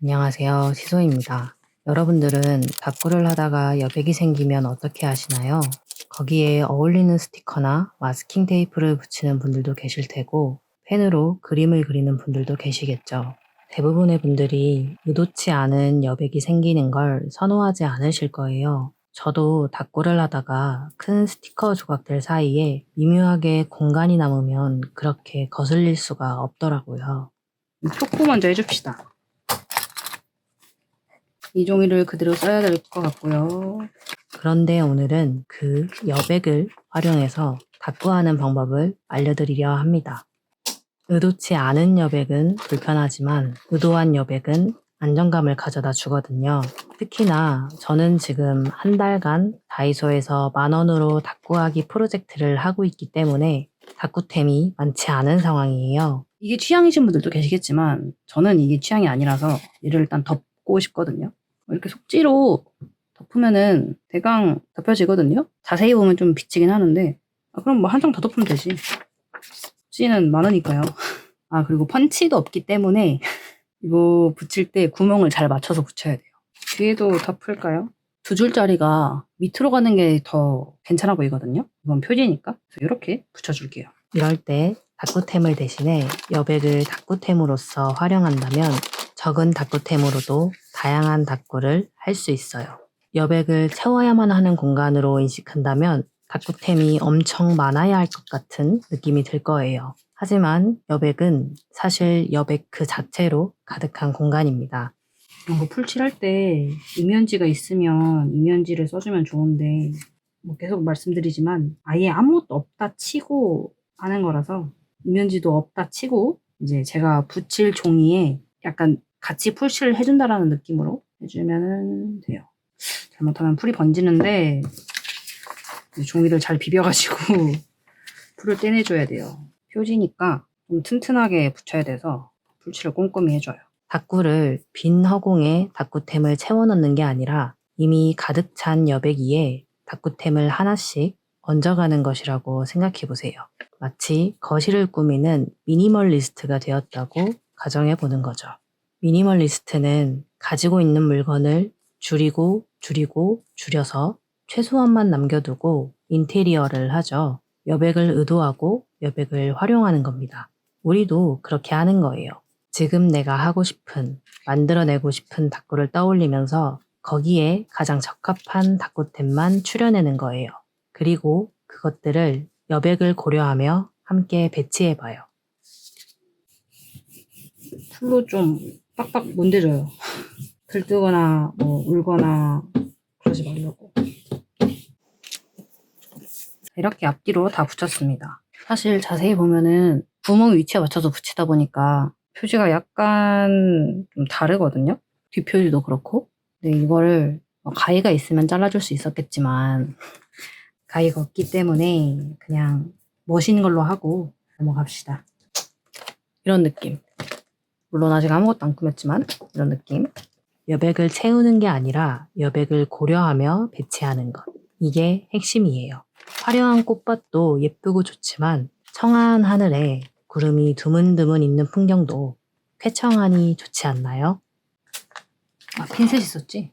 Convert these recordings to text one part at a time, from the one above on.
안녕하세요. 시소입니다. 여러분들은 다꾸를 하다가 여백이 생기면 어떻게 하시나요? 거기에 어울리는 스티커나 마스킹 테이프를 붙이는 분들도 계실 테고 펜으로 그림을 그리는 분들도 계시겠죠. 대부분의 분들이 의도치 않은 여백이 생기는 걸 선호하지 않으실 거예요. 저도 다꾸를 하다가 큰 스티커 조각들 사이에 미묘하게 공간이 남으면 그렇게 거슬릴 수가 없더라고요. 초코 먼저 해줍시다. 이 종이를 그대로 써야 될 것 같고요. 그런데 오늘은 그 여백을 활용해서 다꾸하는 방법을 알려드리려 합니다. 의도치 않은 여백은 불편하지만 의도한 여백은 안정감을 가져다 주거든요. 특히나 저는 지금 한 달간 다이소에서 10,000원으로 다꾸하기 프로젝트를 하고 있기 때문에 다꾸템이 많지 않은 상황이에요. 이게 취향이신 분들도 계시겠지만 저는 이게 취향이 아니라서 얘를 일단 덮고 싶거든요. 이렇게 속지로 덮으면은 대강 덮여지거든요. 자세히 보면 좀 비치긴 하는데 그럼 뭐 한 장 더 덮으면 되지. 속지는 많으니까요. 그리고 펀치도 없기 때문에 이거 붙일 때 구멍을 잘 맞춰서 붙여야 돼요. 뒤에도 덮을까요? 2줄짜리가 밑으로 가는 게 더 괜찮아 보이거든요. 이건 표지니까. 그래서 이렇게 붙여줄게요. 이럴 때 다꾸템을 대신에 여백을 다꾸템으로서 활용한다면 적은 다꾸템으로도 다양한 다꾸를 할 수 있어요. 여백을 채워야만 하는 공간으로 인식한다면 다꾸템이 엄청 많아야 할 것 같은 느낌이 들 거예요. 하지만 여백은 사실 여백 그 자체로 가득한 공간입니다. 이런 거 풀칠할 때 이면지가 있으면 이면지를 써주면 좋은데 뭐 계속 말씀드리지만 아예 아무것도 없다 치고 하는 거라서 이면지도 없다 치고 이제 제가 붙일 종이에 약간 같이 풀칠을 해준다라는 느낌으로 해주면 돼요. 잘못하면 풀이 번지는데 종이를 잘 비벼가지고 풀을 떼내줘야 돼요. 표지니까 좀 튼튼하게 붙여야 돼서 풀칠을 꼼꼼히 해줘요. 다꾸를 빈 허공에 다꾸템을 채워넣는 게 아니라 이미 가득 찬 여백 위에 다꾸템을 하나씩 얹어가는 것이라고 생각해 보세요. 마치 거실을 꾸미는 미니멀리스트가 되었다고 가정해 보는 거죠. 미니멀리스트는 가지고 있는 물건을 줄이고 줄여서 최소한만 남겨두고 인테리어를 하죠. 여백을 의도하고 여백을 활용하는 겁니다. 우리도 그렇게 하는 거예요. 지금 내가 하고 싶은, 만들어내고 싶은 다꾸를 떠올리면서 거기에 가장 적합한 다꾸템만 추려내는 거예요. 그리고 그것들을 여백을 고려하며 함께 배치해봐요. 풀로 좀 빡빡 문대줘요. 들뜨거나 뭐 울거나 그러지 말려고. 이렇게 앞뒤로 다 붙였습니다. 사실 자세히 보면은 구멍 위치에 맞춰서 붙이다 보니까 표지가 약간 좀 다르거든요. 뒷표지도 그렇고. 근데 이거를 가위가 있으면 잘라줄 수 있었겠지만 가위가 없기 때문에 그냥 멋있는 걸로 하고 넘어갑시다. 이런 느낌. 물론 아직 아무것도 안 꾸몄지만 이런 느낌. 여백을 채우는 게 아니라 여백을 고려하며 배치하는 것. 이게 핵심이에요. 화려한 꽃밭도 예쁘고 좋지만 청아한 하늘에 구름이 드문드문 있는 풍경도 쾌청하니 좋지 않나요? 핀셋 있었지?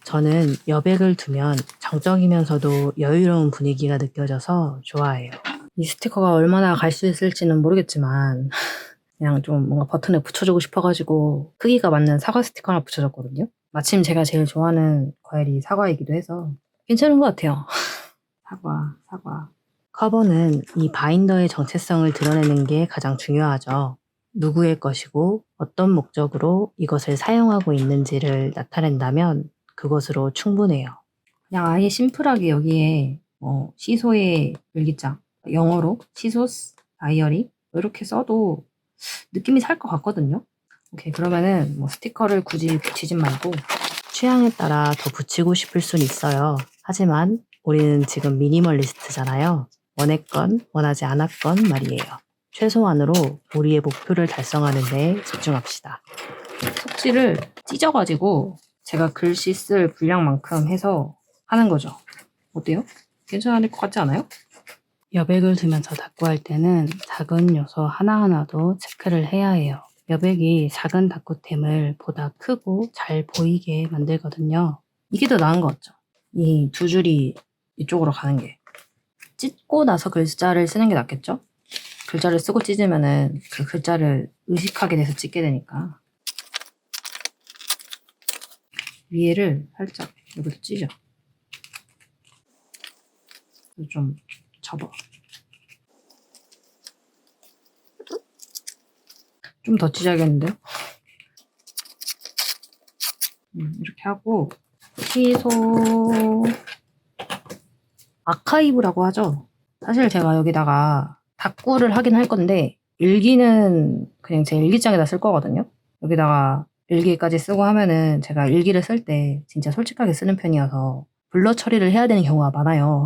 저는 여백을 두면 정적이면서도 여유로운 분위기가 느껴져서 좋아해요. 이 스티커가 얼마나 갈 수 있을지는 모르겠지만 그냥 좀 뭔가 버튼에 붙여주고 싶어가지고 크기가 맞는 사과 스티커 하나 붙여줬거든요. 마침 제가 제일 좋아하는 과일이 사과이기도 해서 괜찮은 것 같아요. 사과. 커버는 이 바인더의 정체성을 드러내는 게 가장 중요하죠. 누구의 것이고 어떤 목적으로 이것을 사용하고 있는지를 나타낸다면 그것으로 충분해요. 그냥 아예 심플하게 여기에 시소의 일기장, 영어로 시소스 다이어리 이렇게 써도 느낌이 살 것 같거든요. 오케이, 그러면은 뭐 스티커를 굳이 붙이진 말고 취향에 따라 더 붙이고 싶을 순 있어요. 하지만 우리는 지금 미니멀리스트잖아요. 원했건 원하지 않았건 말이에요. 최소한으로 우리의 목표를 달성하는 데 집중합시다. 속지를 찢어가지고 제가 글씨 쓸 분량만큼 해서 하는 거죠. 어때요? 괜찮을 것 같지 않아요? 여백을 두면서 다꾸할 때는 작은 요소 하나하나도 체크를 해야 해요. 여백이 작은 다꾸템을 보다 크고 잘 보이게 만들거든요. 이게 더 나은 것 같죠? 이 두 줄이 이쪽으로 가는 게. 찢고 나서 글자를 쓰는 게 낫겠죠? 글자를 쓰고 찢으면은 그 글자를 의식하게 돼서 찢게 되니까. 위에를 살짝 여기서 찢어. 좀 접어. 좀 더 찢어야겠는데요? 이렇게 하고 시소 아카이브라고 하죠. 사실 제가 여기다가 다꾸를 하긴 할 건데 일기는 그냥 제 일기장에다 쓸 거거든요. 여기다가 일기까지 쓰고 하면은 제가 일기를 쓸 때 진짜 솔직하게 쓰는 편이어서 블러 처리를 해야 되는 경우가 많아요.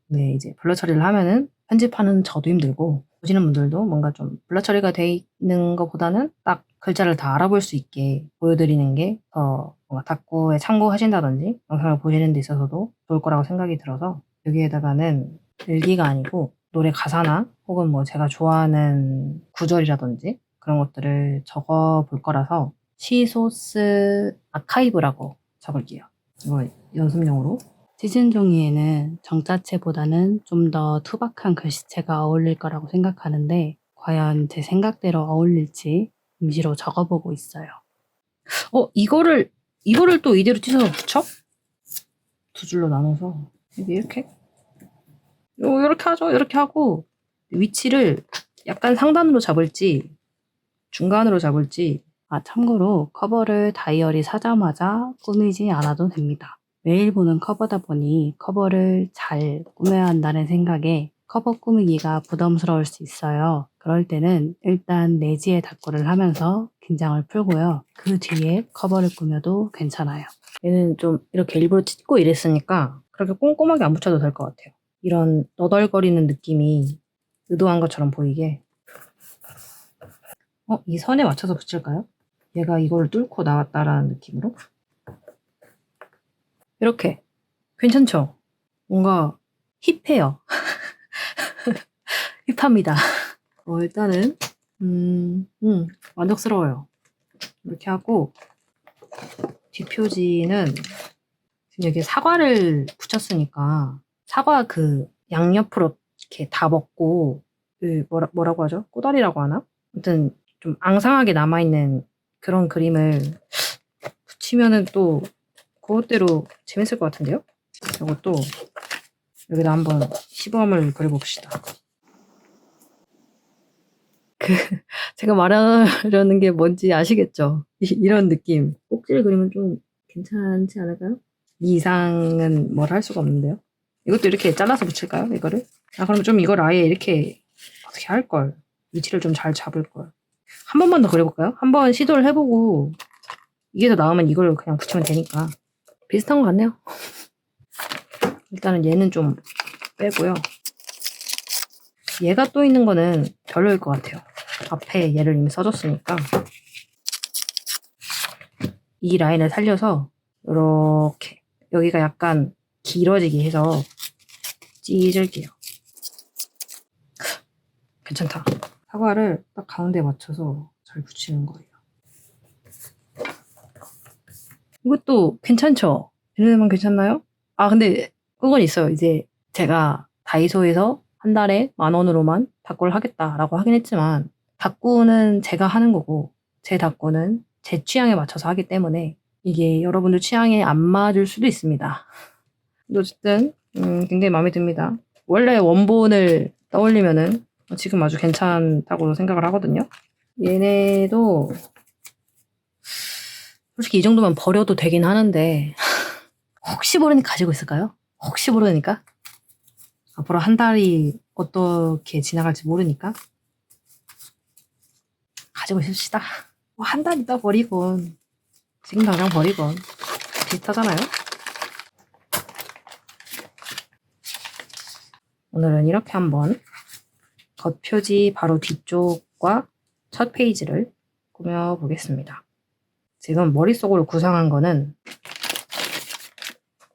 네, 이제 블러 처리를 하면은 편집하는 저도 힘들고 보시는 분들도 뭔가 좀 블러 처리가 돼 있는 것보다는 딱 글자를 다 알아볼 수 있게 보여드리는 게 더 뭔가 다꾸에 참고하신다든지 영상을 보시는 데 있어서도 좋을 거라고 생각이 들어서 여기에다가는 일기가 아니고 노래 가사나 혹은 뭐 제가 좋아하는 구절이라든지 그런 것들을 적어 볼 거라서 시소스 아카이브라고 적을게요. 이거 연습용으로. 시즌 종이에는 정자체보다는 좀 더 투박한 글씨체가 어울릴 거라고 생각하는데 과연 제 생각대로 어울릴지 임시로 적어보고 있어요. 이거를 또 이대로 찢어서 붙여? 두 줄로 나눠서 이렇게 이렇게 하죠. 이렇게 하고 위치를 약간 상단으로 잡을지 중간으로 잡을지. 참고로 커버를 다이어리 사자마자 꾸미지 않아도 됩니다. 매일 보는 커버다 보니 커버를 잘 꾸며야 한다는 생각에 커버 꾸미기가 부담스러울 수 있어요. 그럴 때는 일단 내지에 다꾸를 하면서 긴장을 풀고요. 그 뒤에 커버를 꾸며도 괜찮아요. 얘는 좀 이렇게 일부러 찢고 이랬으니까 그렇게 꼼꼼하게 안 붙여도 될 것 같아요. 이런 너덜거리는 느낌이 의도한 것처럼 보이게. 이 선에 맞춰서 붙일까요? 얘가 이걸 뚫고 나왔다라는 느낌으로. 이렇게. 괜찮죠? 뭔가 힙해요. 힙합니다. 일단은 만족스러워요. 이렇게 하고 뒷표지는 지금 여기 사과를 붙였으니까 사과 그 양옆으로 이렇게 다 먹고 그 뭐라고 하죠? 꼬다리라고 하나? 아무튼 좀 앙상하게 남아있는 그런 그림을 붙이면은 또 그것대로 재밌을 것 같은데요? 이것도 여기다 한번 시범을 그려봅시다. 제가 말하려는 게 뭔지 아시겠죠? 이런 느낌. 꼭지를 그리면 좀 괜찮지 않을까요? 이 이상은 뭘 할 수가 없는데요? 이것도 이렇게 잘라서 붙일까요? 이거를? 그러면 좀 이걸 아예 이렇게 어떻게 할걸? 위치를 좀 잘 잡을걸. 한 번만 더 그려볼까요? 한번 시도를 해보고 이게 더 나으면 이걸 그냥 붙이면 되니까. 비슷한 것 같네요. 일단은 얘는 좀 빼고요. 얘가 또 있는 거는 별로일 것 같아요. 앞에 얘를 이미 써줬으니까 이 라인을 살려서 이렇게 여기가 약간 길어지게 해서 찢을게요. 괜찮다. 사과를 딱 가운데에 맞춰서 잘 붙이는 거예요. 이것도 괜찮죠? 이러면 괜찮나요? 근데 그건 있어요. 이제 제가 다이소에서 한 달에 10,000원으로만 다꾸를 하겠다라고 하긴 했지만 다꾸는 제가 하는 거고 제 다꾸는 제 취향에 맞춰서 하기 때문에 이게 여러분들 취향에 안 맞을 수도 있습니다. 근데 어쨌든 굉장히 마음에 듭니다. 원래 원본을 떠올리면은 지금 아주 괜찮다고 생각을 하거든요. 얘네도 솔직히 이 정도면 버려도 되긴 하는데 혹시 모르니까 가지고 있을까요? 혹시 모르니까? 앞으로 한 달이 어떻게 지나갈지 모르니까 가지고 있읍시다. 한 달 있다 버리건 지금 당장 버리건 비슷하잖아요? 오늘은 이렇게 한번 겉표지 바로 뒤쪽과 첫 페이지를 꾸며보겠습니다. 지금 머릿속으로 구상한 거는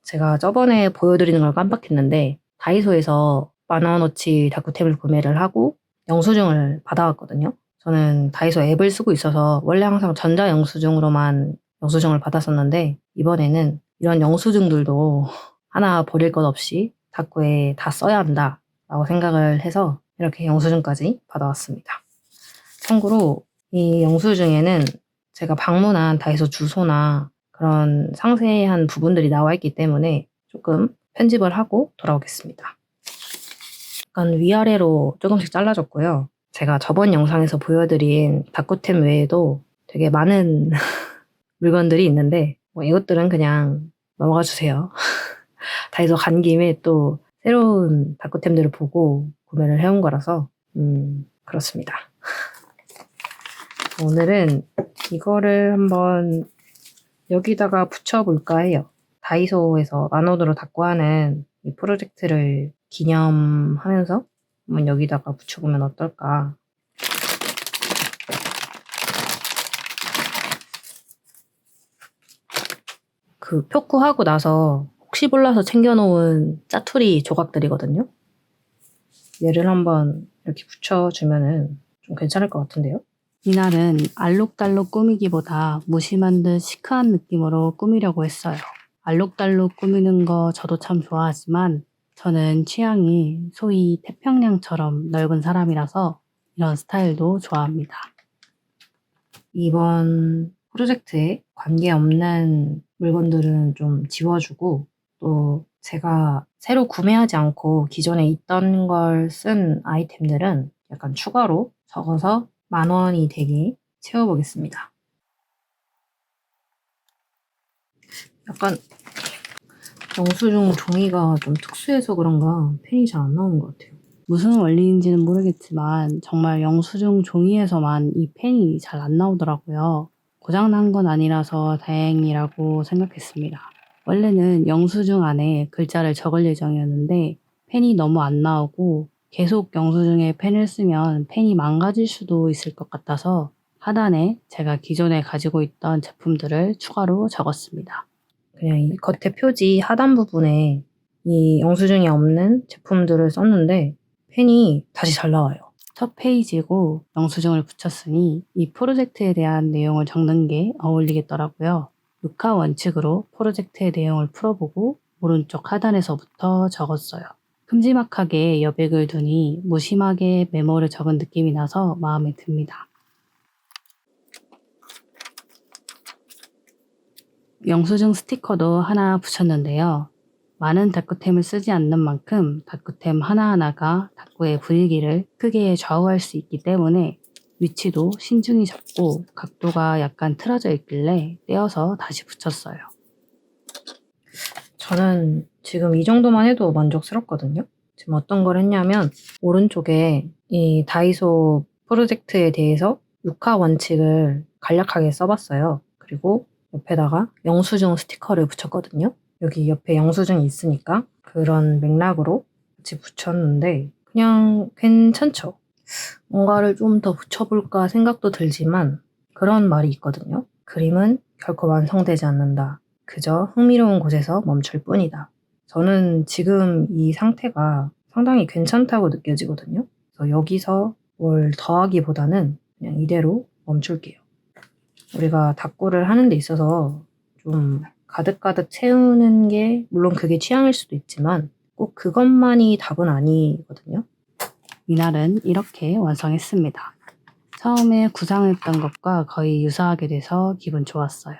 제가 저번에 보여드리는 걸 깜빡했는데 다이소에서 10,000원어치 다꾸템을 구매를 하고 영수증을 받아왔거든요. 저는 다이소 앱을 쓰고 있어서 원래 항상 전자 영수증으로만 영수증을 받았었는데 이번에는 이런 영수증들도 하나 버릴 것 없이 다꾸에 다 써야 한다라고 생각을 해서 이렇게 영수증까지 받아왔습니다. 참고로 이 영수증에는 제가 방문한 다이소 주소나 그런 상세한 부분들이 나와 있기 때문에 조금 편집을 하고 돌아오겠습니다. 약간 위아래로 조금씩 잘라줬고요. 제가 저번 영상에서 보여드린 다꾸템 외에도 되게 많은 물건들이 있는데 뭐 이것들은 그냥 넘어가 주세요. 다이소 간 김에 또 새로운 다꾸템들을 보고 구매를 해온 거라서 그렇습니다. 오늘은 이거를 한번 여기다가 붙여볼까 해요. 다이소에서 만원으로 다꾸하는 이 프로젝트를 기념하면서 한번 여기다가 붙여보면 어떨까. 그 표구하고 나서 혹시 몰라서 챙겨놓은 짜투리 조각들이거든요. 얘를 한번 이렇게 붙여주면은 좀 괜찮을 것 같은데요. 이날은 알록달록 꾸미기보다 무심한 듯 시크한 느낌으로 꾸미려고 했어요. 알록달록 꾸미는 거 저도 참 좋아하지만 저는 취향이 소위 태평양처럼 넓은 사람이라서 이런 스타일도 좋아합니다. 이번 프로젝트에 관계없는 물건들은 좀 지워주고 또 제가 새로 구매하지 않고 기존에 있던 걸 쓴 아이템들은 약간 추가로 적어서 10,000원이 되게 채워보겠습니다. 약간 영수증 종이가 좀 특수해서 그런가 펜이 잘 안 나오는 것 같아요. 무슨 원리인지는 모르겠지만 정말 영수증 종이에서만 이 펜이 잘 안 나오더라고요. 고장난 건 아니라서 다행이라고 생각했습니다. 원래는 영수증 안에 글자를 적을 예정이었는데 펜이 너무 안 나오고 계속 영수증에 펜을 쓰면 펜이 망가질 수도 있을 것 같아서 하단에 제가 기존에 가지고 있던 제품들을 추가로 적었습니다. 그냥 이 겉에 표지 하단 부분에 이 영수증이 없는 제품들을 썼는데 펜이 다시 잘 나와요. 첫 페이지고 영수증을 붙였으니 이 프로젝트에 대한 내용을 적는 게 어울리겠더라고요. 6화 원칙으로 프로젝트의 내용을 풀어보고 오른쪽 하단에서부터 적었어요. 큼지막하게 여백을 두니 무심하게 메모를 적은 느낌이 나서 마음에 듭니다. 영수증 스티커도 하나 붙였는데요. 많은 다꾸템을 쓰지 않는 만큼 다꾸템 하나하나가 다꾸의 분위기를 크게 좌우할 수 있기 때문에 위치도 신중히 잡고 각도가 약간 틀어져 있길래 떼어서 다시 붙였어요. 저는 지금 이 정도만 해도 만족스럽거든요. 지금 어떤 걸 했냐면 오른쪽에 이 다이소 프로젝트에 대해서 6화 원칙을 간략하게 써봤어요. 그리고 옆에다가 영수증 스티커를 붙였거든요. 여기 옆에 영수증이 있으니까 그런 맥락으로 같이 붙였는데 그냥 괜찮죠. 뭔가를 좀 더 붙여볼까 생각도 들지만 그런 말이 있거든요. 그림은 결코 완성되지 않는다. 그저 흥미로운 곳에서 멈출 뿐이다. 저는 지금 이 상태가 상당히 괜찮다고 느껴지거든요. 그래서 여기서 뭘 더하기보다는 그냥 이대로 멈출게요. 우리가 다꾸를 하는 데 있어서 좀 가득가득 채우는 게 물론 그게 취향일 수도 있지만 꼭 그것만이 답은 아니거든요. 이날은 이렇게 완성했습니다. 처음에 구상했던 것과 거의 유사하게 돼서 기분 좋았어요.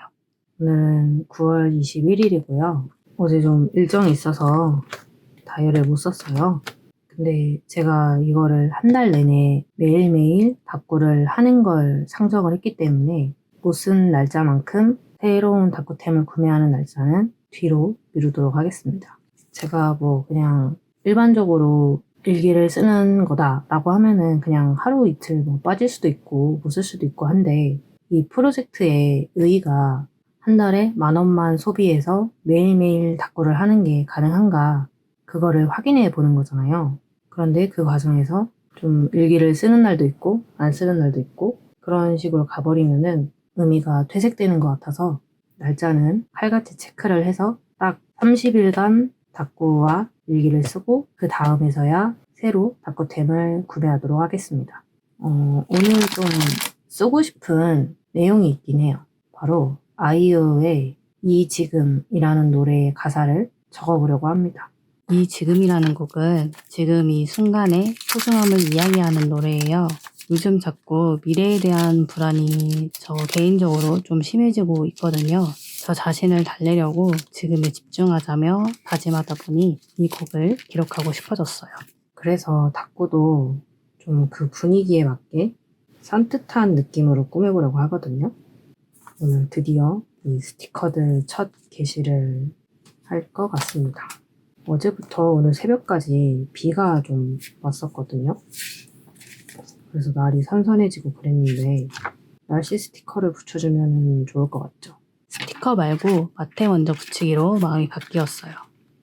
오늘은 9월 21일이고요. 어제 좀 일정이 있어서 다이어리를 못 썼어요. 근데 제가 이거를 한 달 내내 매일매일 다꾸를 하는 걸 상정을 했기 때문에 못 쓴 날짜만큼 새로운 다꾸템을 구매하는 날짜는 뒤로 미루도록 하겠습니다. 제가 뭐 그냥 일반적으로 일기를 쓰는 거다라고 하면은 그냥 하루 이틀 뭐 빠질 수도 있고 못 쓸 수도 있고 한데 이 프로젝트의 의의가 한 달에 10,000원만 소비해서 매일매일 다꾸를 하는 게 가능한가 그거를 확인해 보는 거잖아요. 그런데 그 과정에서 좀 일기를 쓰는 날도 있고 안 쓰는 날도 있고 그런 식으로 가버리면은 의미가 퇴색되는 것 같아서 날짜는 칼같이 체크를 해서 딱 30일간 다꾸와 일기를 쓰고 그 다음에서야 새로 다꾸템을 구매하도록 하겠습니다. 오늘 좀 쓰고 싶은 내용이 있긴 해요. 바로 아이유의 이 지금이라는 노래의 가사를 적어보려고 합니다. 이 지금이라는 곡은 지금 이 순간의 소중함을 이야기하는 노래예요. 요즘 자꾸 미래에 대한 불안이 저 개인적으로 좀 심해지고 있거든요. 저 자신을 달래려고 지금에 집중하자며 다짐하다 보니 이 곡을 기록하고 싶어졌어요. 그래서 닦고도 좀 그 분위기에 맞게 산뜻한 느낌으로 꾸며보려고 하거든요. 오늘 드디어 이 스티커들 첫 게시를 할 것 같습니다. 어제부터 오늘 새벽까지 비가 좀 왔었거든요. 그래서 날이 선선해지고 그랬는데 날씨 스티커를 붙여주면 좋을 것 같죠. 스티커 말고 마테 먼저 붙이기로 마음이 바뀌었어요.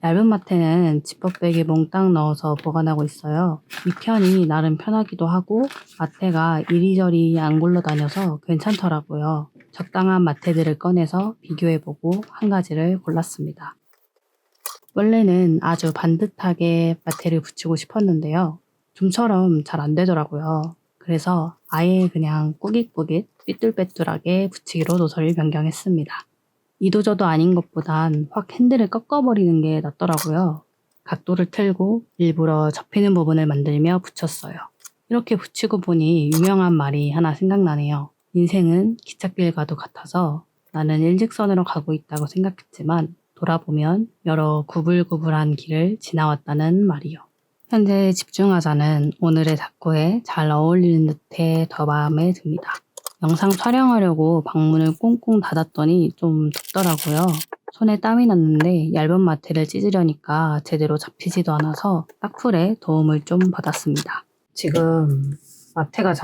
얇은 마테는 지퍼백에 몽땅 넣어서 보관하고 있어요. 이 편이 나름 편하기도 하고 마테가 이리저리 안 굴러다녀서 괜찮더라고요. 적당한 마테들을 꺼내서 비교해보고 한 가지를 골랐습니다. 원래는 아주 반듯하게 마테를 붙이고 싶었는데요. 좀처럼 잘 안 되더라고요. 그래서 아예 그냥 꾸깃꾸깃 삐뚤빼뚤하게 붙이기로 노선을 변경했습니다. 이도저도 아닌 것보단 확 핸들을 꺾어버리는 게 낫더라고요. 각도를 틀고 일부러 접히는 부분을 만들며 붙였어요. 이렇게 붙이고 보니 유명한 말이 하나 생각나네요. 인생은 기찻길과도 같아서 나는 일직선으로 가고 있다고 생각했지만 돌아보면 여러 구불구불한 길을 지나왔다는 말이요. 현재 집중하자는 오늘의 닭구에 잘 어울리는 듯해 더 마음에 듭니다. 영상 촬영하려고 방문을 꽁꽁 닫았더니 좀 덥더라고요. 손에 땀이 났는데 얇은 마테를 찢으려니까 제대로 잡히지도 않아서 딱풀에 도움을 좀 받았습니다. 지금 마테가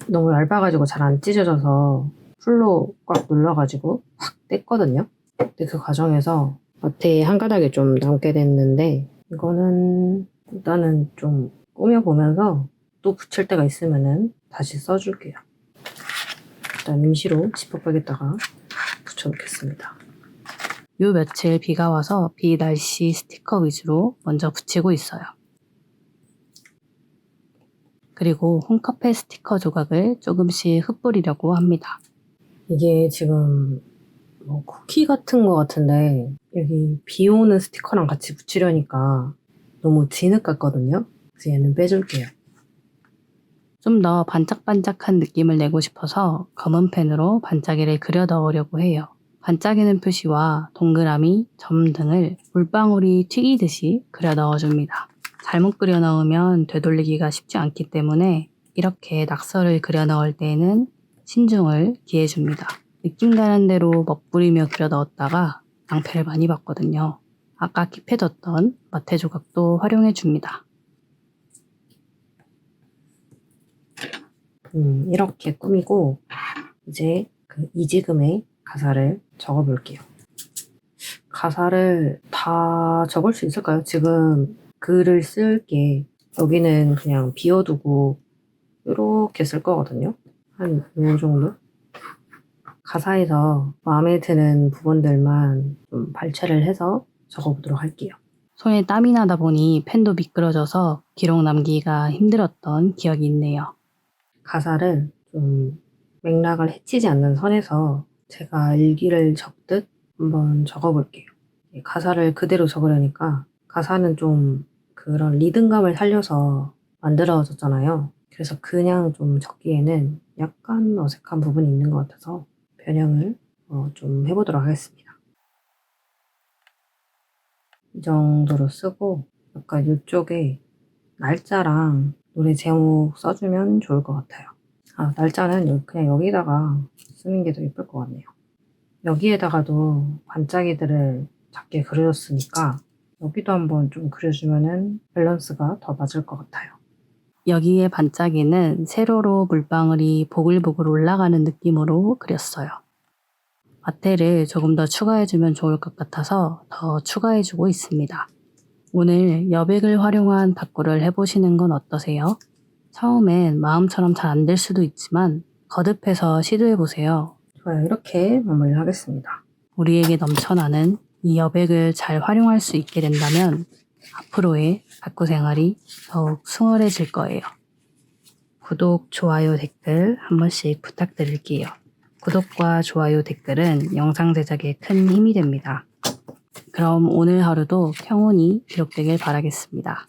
너무 얇아가지고 잘 안 찢어져서 풀로 꽉 눌러가지고 확 뗐거든요. 근데 그 과정에서 마테 한 가닥이 좀 남게 됐는데 이거는 일단은 좀 꾸며보면서 또 붙일 때가 있으면은 다시 써줄게요. 일단 임시로 지퍼백에다가 붙여놓겠습니다. 요 며칠 비가 와서 비 날씨 스티커 위주로 먼저 붙이고 있어요. 그리고 홈카페 스티커 조각을 조금씩 흩뿌리려고 합니다. 이게 지금 뭐 쿠키 같은 거 같은데 여기 비 오는 스티커랑 같이 붙이려니까 너무 진흙 같거든요. 그래서 얘는 빼줄게요. 좀 더 반짝반짝한 느낌을 내고 싶어서 검은 펜으로 반짝이를 그려 넣으려고 해요. 반짝이는 표시와 동그라미, 점 등을 물방울이 튀기듯이 그려 넣어줍니다. 잘못 그려 넣으면 되돌리기가 쉽지 않기 때문에 이렇게 낙서를 그려 넣을 때에는 신중을 기해줍니다. 느낌 가는 대로 멋부리며 그려 넣었다가 낭패를 많이 봤거든요. 아까 킵해뒀던 마테 조각도 활용해줍니다. 이렇게 꾸미고 이제 그 이지금의 가사를 적어볼게요. 가사를 다 적을 수 있을까요? 지금 글을 쓸게 여기는 그냥 비워두고 이렇게 쓸 거거든요. 한 요 정도? 가사에서 마음에 드는 부분들만 좀 발췌를 해서 적어보도록 할게요. 손에 땀이 나다 보니 펜도 미끄러져서 기록 남기기가 힘들었던 기억이 있네요. 가사를 좀 맥락을 해치지 않는 선에서 제가 일기를 적듯 한번 적어볼게요. 가사를 그대로 적으려니까 가사는 좀 그런 리듬감을 살려서 만들어졌잖아요. 그래서 그냥 좀 적기에는 약간 어색한 부분이 있는 것 같아서 변형을 좀 해보도록 하겠습니다. 이 정도로 쓰고 약간 이쪽에 날짜랑 노래 제목 써주면 좋을 것 같아요. 날짜는 그냥 여기다가 쓰는 게 더 예쁠 것 같네요. 여기에다가도 반짝이들을 작게 그려줬으니까 여기도 한번 좀 그려주면은 밸런스가 더 맞을 것 같아요. 여기에 반짝이는 세로로 물방울이 보글보글 올라가는 느낌으로 그렸어요. 마테를 조금 더 추가해주면 좋을 것 같아서 더 추가해주고 있습니다. 오늘 여백을 활용한 닦구를 해보시는 건 어떠세요? 처음엔 마음처럼 잘 안 될 수도 있지만 거듭해서 시도해보세요. 좋아요. 이렇게 마무리를 하겠습니다. 우리에게 넘쳐나는 이 여백을 잘 활용할 수 있게 된다면 앞으로의 닦구 생활이 더욱 수월해질 거예요. 구독, 좋아요, 댓글 한 번씩 부탁드릴게요. 구독과 좋아요, 댓글은 영상 제작에 큰 힘이 됩니다. 그럼 오늘 하루도 평온히 기록되길 바라겠습니다.